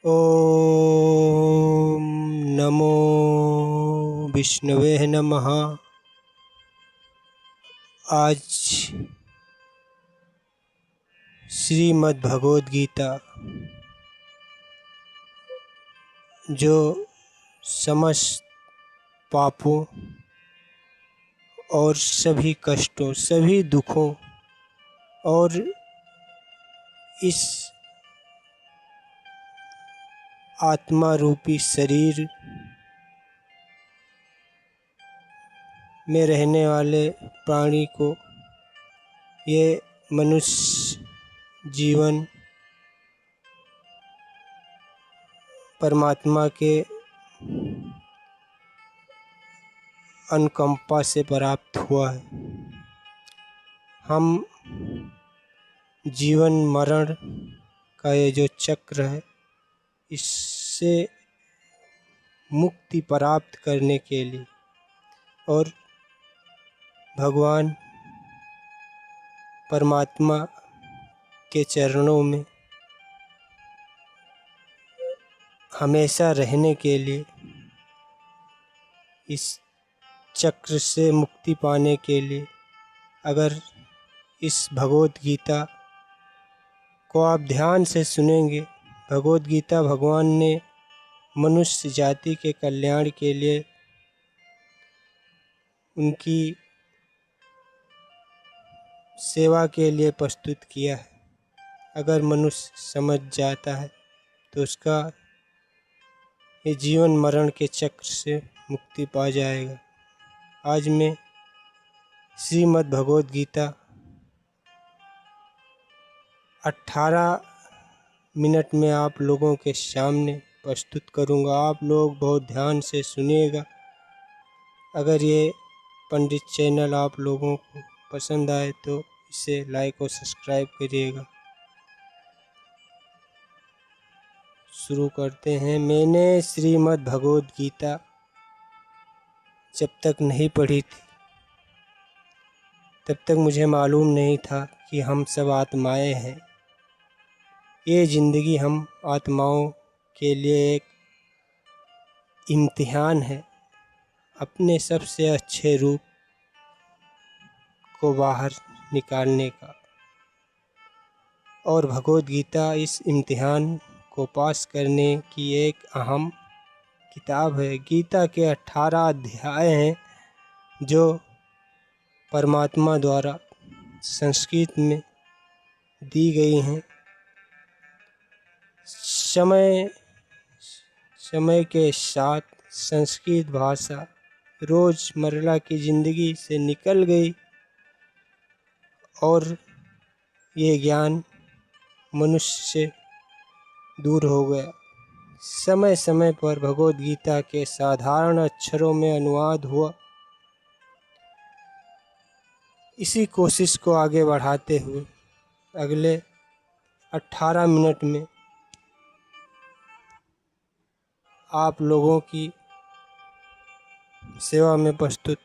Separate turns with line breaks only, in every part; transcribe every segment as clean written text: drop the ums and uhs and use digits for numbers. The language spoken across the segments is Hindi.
ओम नमो विष्णवे नमः। आज श्रीमद् भगवद गीता जो समस्त पापों और सभी कष्टों, सभी दुखों और इस आत्मा रूपी शरीर में रहने वाले प्राणी को ये मनुष्य जीवन परमात्मा के अनुकंपा से प्राप्त हुआ है। हम जीवन मरण का ये जो चक्र है, इससे मुक्ति प्राप्त करने के लिए और भगवान परमात्मा के चरणों में हमेशा रहने के लिए, इस चक्र से मुक्ति पाने के लिए, अगर इस भगवद गीता को आप ध्यान से सुनेंगे, भगवद गीता भगवान ने मनुष्य जाति के कल्याण के लिए, उनकी सेवा के लिए प्रस्तुत किया है। अगर मनुष्य समझ जाता है तो उसका ये जीवन मरण के चक्र से मुक्ति पा जाएगा। आज मैं श्रीमद् भगवद गीता 18 मिनट में आप लोगों के सामने प्रस्तुत करूंगा। आप लोग बहुत ध्यान से सुनिएगा। अगर ये पंडित चैनल आप लोगों को पसंद आए तो इसे लाइक और सब्सक्राइब करिएगा। शुरू करते हैं। मैंने श्रीमद् भगवद गीता जब तक नहीं पढ़ी थी, तब तक मुझे मालूम नहीं था कि हम सब आत्माएं हैं। ये ज़िंदगी हम आत्माओं के लिए एक इम्तिहान है, अपने सबसे अच्छे रूप को बाहर निकालने का। और भगवद गीता इस इम्तिहान को पास करने की एक अहम किताब है। गीता के 18 अध्याय हैं जो परमात्मा द्वारा संस्कृत में दी गई हैं। समय के साथ संस्कृत भाषा रोज़मर्रा की ज़िंदगी से निकल गई और ये ज्ञान मनुष्य से दूर हो गया। समय समय पर भगवद गीता के साधारण अक्षरों में अनुवाद हुआ। इसी कोशिश को आगे बढ़ाते हुए अगले 18 मिनट में आप लोगों की सेवा में प्रस्तुत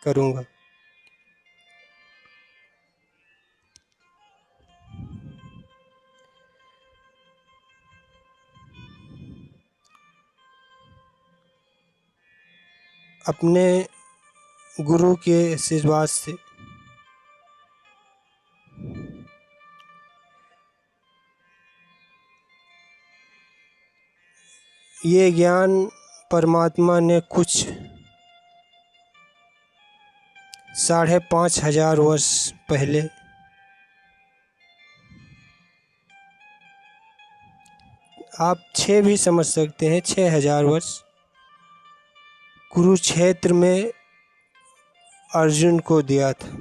करूंगा। अपने गुरु के आशीर्वाद से ये ज्ञान परमात्मा ने कुछ 5,500 वर्ष पहले आप 6 भी समझ सकते हैं, 6,000 वर्ष कुरुक्षेत्र में अर्जुन को दिया था।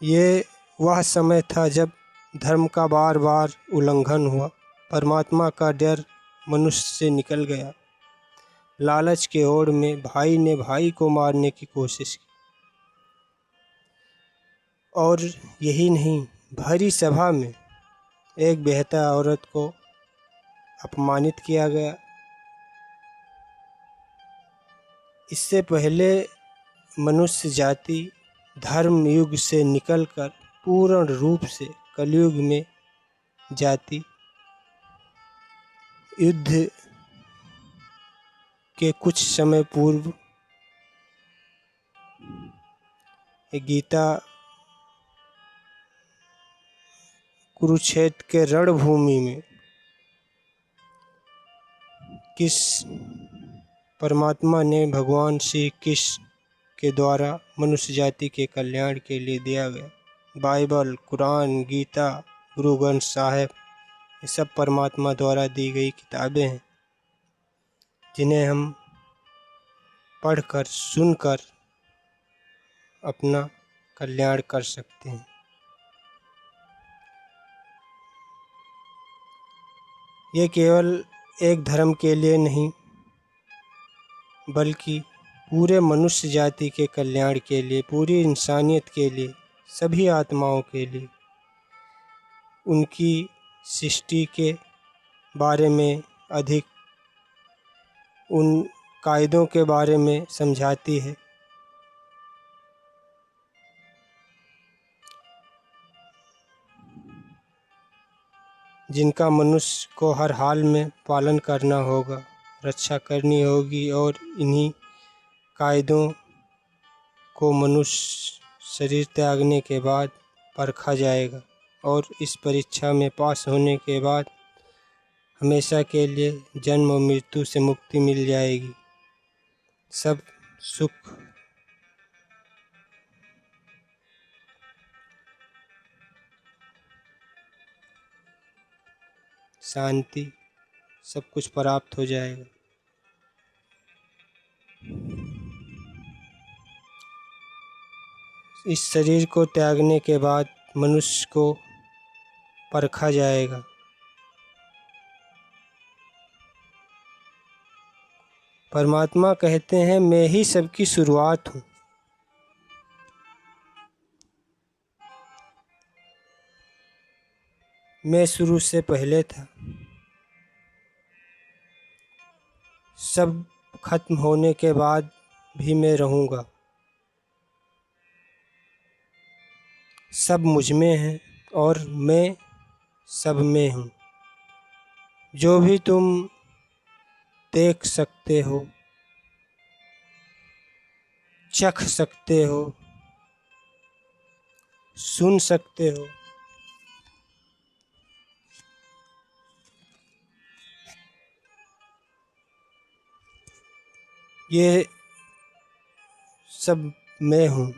ये वह समय था जब धर्म का बार बार उल्लंघन हुआ। परमात्मा का डर मनुष्य से निकल गया। लालच के ओर में भाई ने भाई को मारने की कोशिश की। और यही नहीं, भरी सभा में एक बेहतर औरत को अपमानित किया गया। इससे पहले मनुष्य जाति धर्म युग से निकलकर पूर्ण रूप से कलयुग में जाति युद्ध के कुछ समय पूर्व गीता कुरुक्षेत्र के रणभूमि में किस परमात्मा ने भगवान श्री कृष्ण के द्वारा मनुष्य जाति के कल्याण के लिए दिया गया बाइबल, कुरान, गीता, गुरु ग्रंथ साहिब, ये सब परमात्मा द्वारा दी गई किताबें हैं जिन्हें हम पढ़कर सुनकर अपना कल्याण कर सकते हैं। ये केवल एक धर्म के लिए नहीं बल्कि पूरे मनुष्य जाति के कल्याण के लिए, पूरी इंसानियत के लिए, सभी आत्माओं के लिए, उनकी सृष्टि के बारे में अधिक, उन कायदों के बारे में समझाती है। जिनका मनुष्य को हर हाल में पालन करना होगा, रक्षा करनी होगी और इन्हीं कायदों को मनुष्य शरीर त्यागने के बाद परखा जाएगा और इस परीक्षा में पास होने के बाद हमेशा के लिए जन्म और मृत्यु से मुक्ति मिल जाएगी। सब सुख शांति सब कुछ प्राप्त हो जाएगा। इस शरीर को त्यागने के बाद मनुष्य को परखा जाएगा। परमात्मा कहते हैं मैं ही सबकी शुरुआत हूँ। मैं शुरू से पहले था। सब खत्म होने के बाद भी मैं रहूँगा। सब मुझ में है और मैं सब में हूँ। जो भी तुम देख सकते हो, चख सकते हो, सुन सकते हो, ये सब मैं हूँ।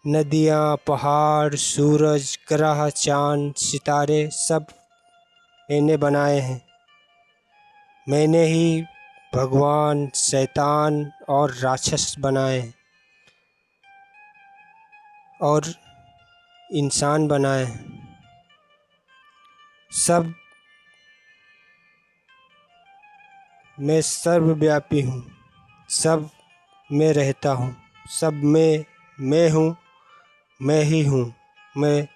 नदियाँ, पहाड़, सूरज, ग्रह, चाँद, सितारे सब मैंने बनाए हैं। मैंने ही भगवान, शैतान और राक्षस बनाए हैं और इंसान बनाए हैं। सब मैं सर्वव्यापी हूँ। सब मैं रहता हूँ। सब मैं हूँ। मैं ही हूँ। मैं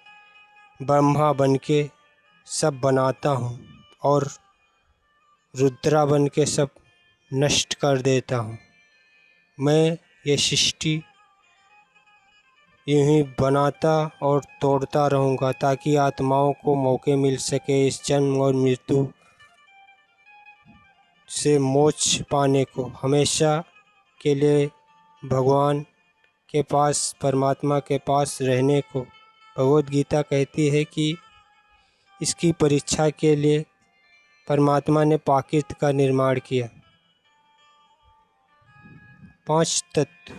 ब्रह्मा बन के सब बनाता हूँ और रुद्रा बन के सब नष्ट कर देता हूँ। मैं ये सृष्टि यूं ही बनाता और तोड़ता रहूँगा ताकि आत्माओं को मौके मिल सके इस जन्म और मृत्यु से मोक्ष पाने को, हमेशा के लिए भगवान के पास, परमात्मा के पास रहने को। भगवद गीता कहती है कि इसकी परीक्षा के लिए परमात्मा ने प्राकृत का निर्माण किया। 5 तत्व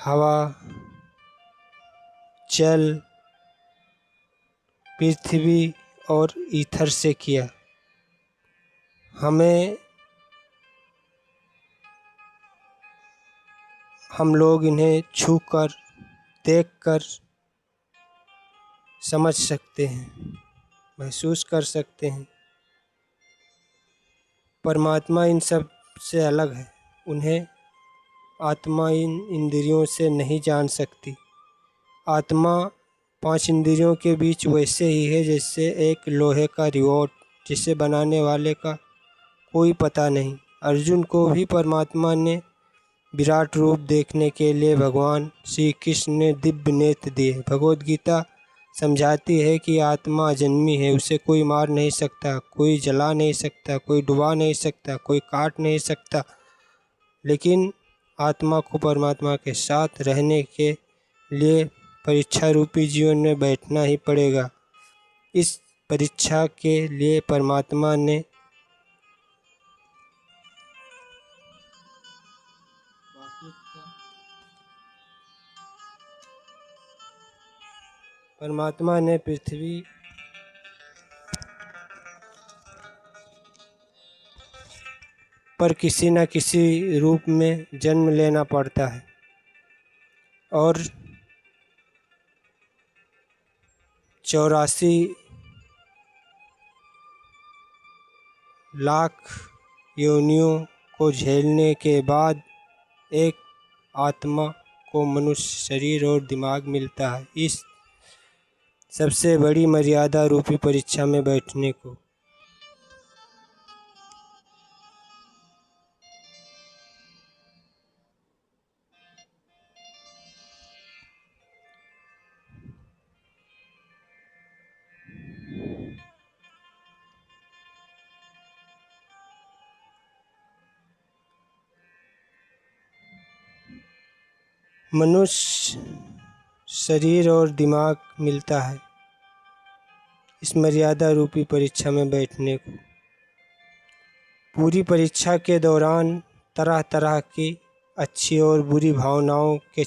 हवा, जल, पृथ्वी और ईथर से किया। हम लोग इन्हें छूकर, देखकर समझ सकते हैं, महसूस कर सकते हैं। परमात्मा इन सब से अलग है। उन्हें आत्मा इन इंद्रियों से नहीं जान सकती। आत्मा 5 इंद्रियों के बीच वैसे ही है जैसे एक लोहे का रिवोट, जिसे बनाने वाले का कोई पता नहीं। अर्जुन को भी परमात्मा ने विराट रूप देखने के लिए भगवान श्री कृष्ण ने दिव्य नेत्र दिए। भगवद गीता समझाती है कि आत्मा अजन्मी है, उसे कोई मार नहीं सकता, कोई जला नहीं सकता, कोई डुबा नहीं सकता, कोई काट नहीं सकता। लेकिन आत्मा को परमात्मा के साथ रहने के लिए परीक्षा रूपी जीवन में बैठना ही पड़ेगा। इस परीक्षा के लिए परमात्मा ने पृथ्वी पर किसी न किसी रूप में जन्म लेना पड़ता है और 84 लाख योनियों को झेलने के बाद एक आत्मा को मनुष्य शरीर और दिमाग मिलता है, इस सबसे बड़ी मर्यादा रूपी परीक्षा में बैठने को। मनुष्य शरीर और दिमाग मिलता है इस मर्यादा रूपी परीक्षा में बैठने को। पूरी परीक्षा के दौरान तरह तरह की अच्छी और बुरी भावनाओं के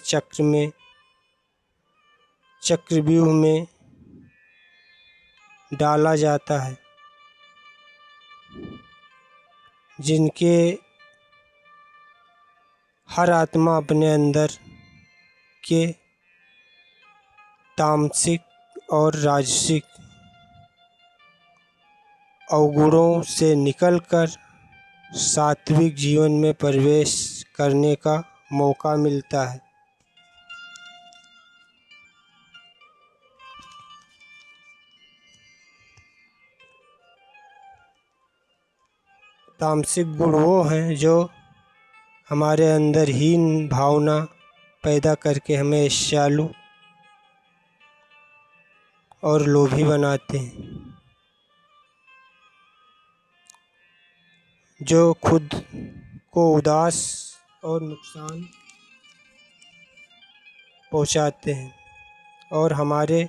चक्रव्यूह में डाला जाता है, जिनके हर आत्मा अपने अंदर के तामसिक और राजसिक अवगुणों से निकलकर सात्विक जीवन में प्रवेश करने का मौका मिलता है। तामसिक गुण वो हैं जो हमारे अंदर हीन भावना पैदा करके हमें ईर्ष्यालु और लोभी बनाते हैं, जो खुद को उदास और नुकसान पहुंचाते हैं। और हमारे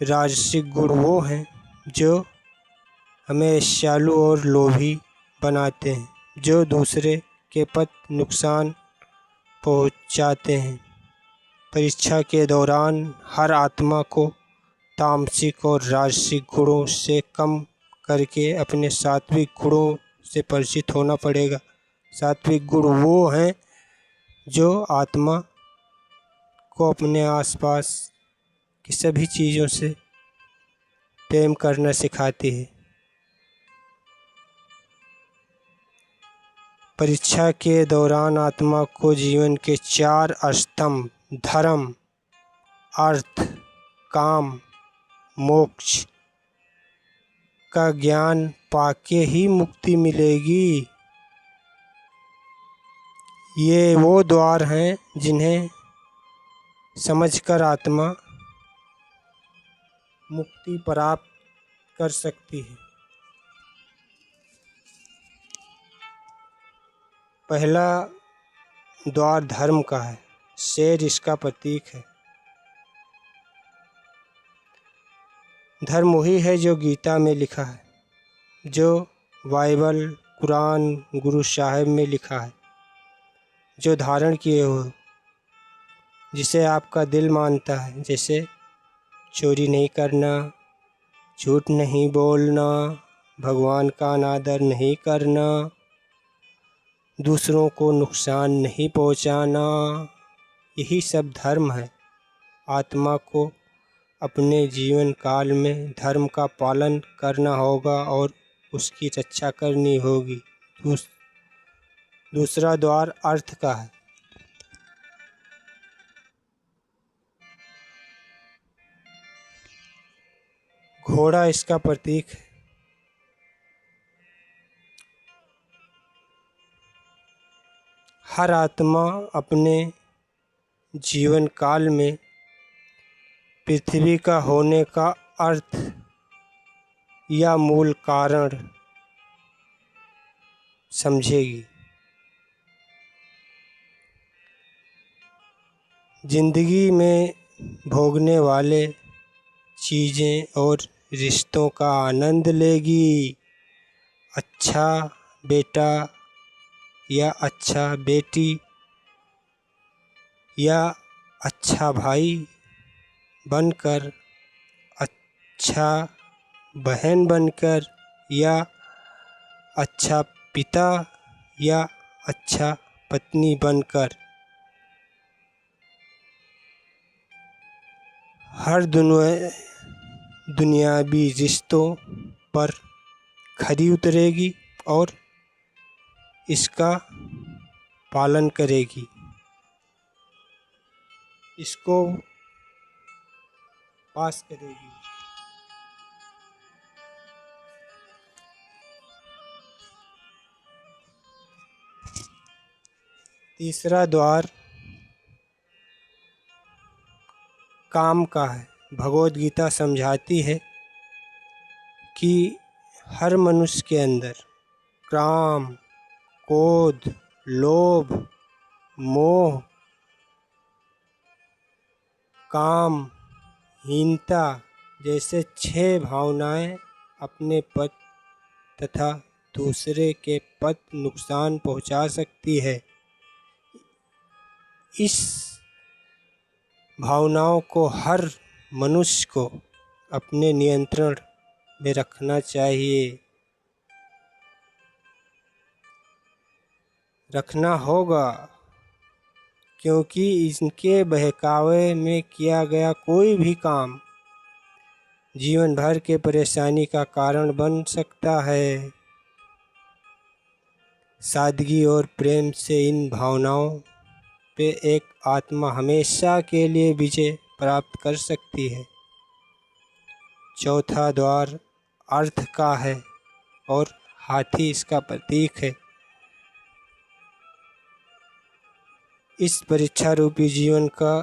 राजसिक गुण वो हैं जो हमें ईर्ष्यालु और लोभी बनाते हैं, जो दूसरे के प्रति नुकसान पहुंचाते हैं। परीक्षा के दौरान हर आत्मा को तामसिक और राजसिक गुणों से कम करके अपने सात्विक गुणों से परिचित होना पड़ेगा। सात्विक गुण वो हैं जो आत्मा को अपने आसपास की सभी चीज़ों से प्रेम करना सिखाती है। परीक्षा के दौरान आत्मा को जीवन के 4 स्तंभ धर्म, अर्थ, काम, मोक्ष का ज्ञान पाके ही मुक्ति मिलेगी। ये वो द्वार हैं जिन्हें समझकर आत्मा मुक्ति प्राप्त कर सकती है। पहला द्वार धर्म का है, शेर इसका प्रतीक है। धर्म वही है जो गीता में लिखा है, जो बाइबल, कुरान, गुरु साहिब में लिखा है, जो धारण किए हो, जिसे आपका दिल मानता है, जैसे चोरी नहीं करना, झूठ नहीं बोलना, भगवान का अनादर नहीं करना, दूसरों को नुकसान नहीं पहुंचाना। यही सब धर्म है। आत्मा को अपने जीवन काल में धर्म का पालन करना होगा और उसकी रक्षा करनी होगी। दूसरा द्वार अर्थ का है। घोड़ा इसका प्रतीक है। हर आत्मा अपने जीवन काल में पृथ्वी का होने का अर्थ या मूल कारण समझेगी। जिंदगी में भोगने वाले चीज़ें और रिश्तों का आनंद लेगी। अच्छा बेटा या अच्छा बेटी या अच्छा भाई बनकर, अच्छा बहन बनकर या अच्छा पिता या अच्छा पत्नी बनकर हर दुनियावी रिश्तों पर खरी उतरेगी और इसका पालन करेगी, इसको पास करेगी। तीसरा द्वार काम का है। भगवद गीता समझाती है कि हर मनुष्य के अंदर काम, क्रोध, लोभ, मोह, काम, हीनता जैसे 6 भावनाएं अपने पद तथा दूसरे के पद नुकसान पहुंचा सकती है। इस भावनाओं को हर मनुष्य को अपने नियंत्रण में रखना चाहिए, रखना होगा, क्योंकि इनके बहकावे में किया गया कोई भी काम जीवन भर के परेशानी का कारण बन सकता है। सादगी और प्रेम से इन भावनाओं पे एक आत्मा हमेशा के लिए विजय प्राप्त कर सकती है। चौथा द्वार अर्थ का है और हाथी इसका प्रतीक है। इस परीक्षा रूपी जीवन का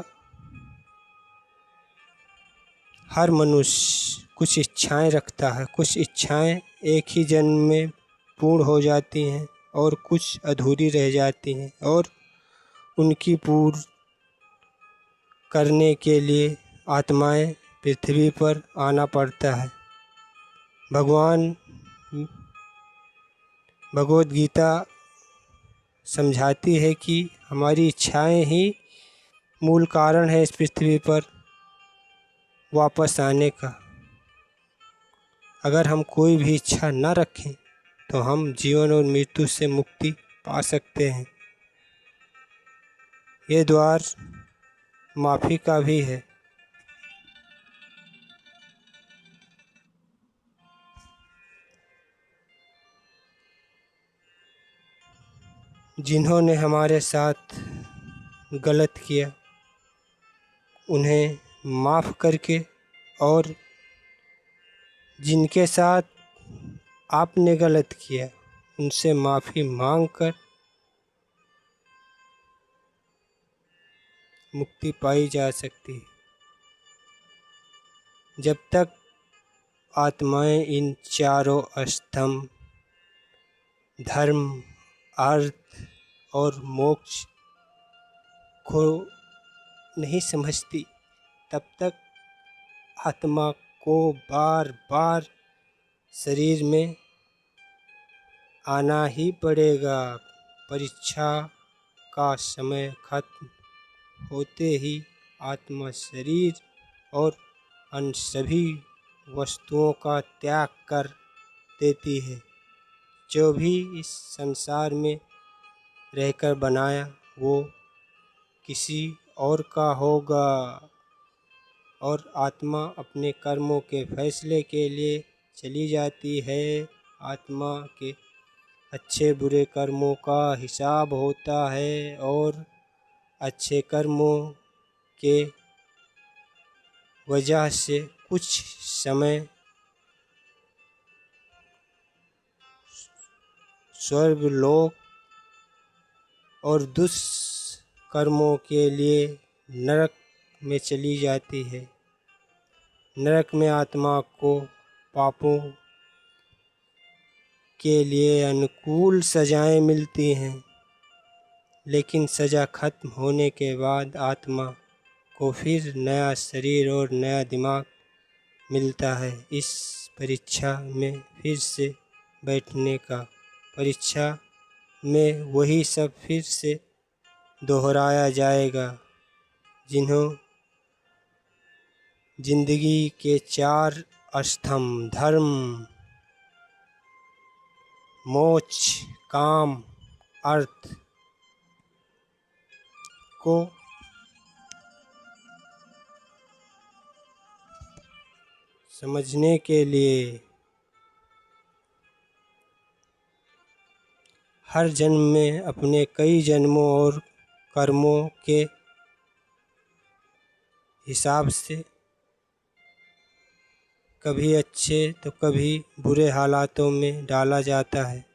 हर मनुष्य कुछ इच्छाएं रखता है। कुछ इच्छाएं एक ही जन्म में पूर्ण हो जाती हैं और कुछ अधूरी रह जाती हैं और उनकी पूर्ण करने के लिए आत्माएं पृथ्वी पर आना पड़ता है। भगवान भगवद गीता समझाती है कि हमारी इच्छाएं ही मूल कारण है इस पृथ्वी पर वापस आने का। अगर हम कोई भी इच्छा न रखें तो हम जीवन और मृत्यु से मुक्ति पा सकते हैं। ये द्वार माफ़ी का भी है। जिन्होंने हमारे साथ गलत किया उन्हें माफ़ करके और जिनके साथ आपने गलत किया उनसे माफ़ी मांगकर मुक्ति पाई जा सकती है। जब तक आत्माएं इन चारों स्तंभ धर्म, अर्थ और मोक्ष को नहीं समझती, तब तक आत्मा को बार बार शरीर में आना ही पड़ेगा। परीक्षा का समय खत्म होते ही आत्मा शरीर और अन्य सभी वस्तुओं का त्याग कर देती है। जो भी इस संसार में रहकर बनाया वो किसी और का होगा और आत्मा अपने कर्मों के फैसले के लिए चली जाती है। आत्मा के अच्छे बुरे कर्मों का हिसाब होता है और अच्छे कर्मों के वजह से कुछ समय स्वर्गलोक और दुष्कर्मों के लिए नरक में चली जाती है। नरक में आत्मा को पापों के लिए अनुकूल सजाएं मिलती हैं, लेकिन सज़ा खत्म होने के बाद आत्मा को फिर नया शरीर और नया दिमाग मिलता है। इस परीक्षा में फिर से बैठने का, परीक्षा में वही सब फिर से दोहराया जाएगा। जिंदगी के 4 स्तंभ धर्म, मोक्ष, काम, अर्थ को समझने के लिए हर जन्म में अपने कई जन्मों और कर्मों के हिसाब से कभी अच्छे तो कभी बुरे हालातों में डाला जाता है।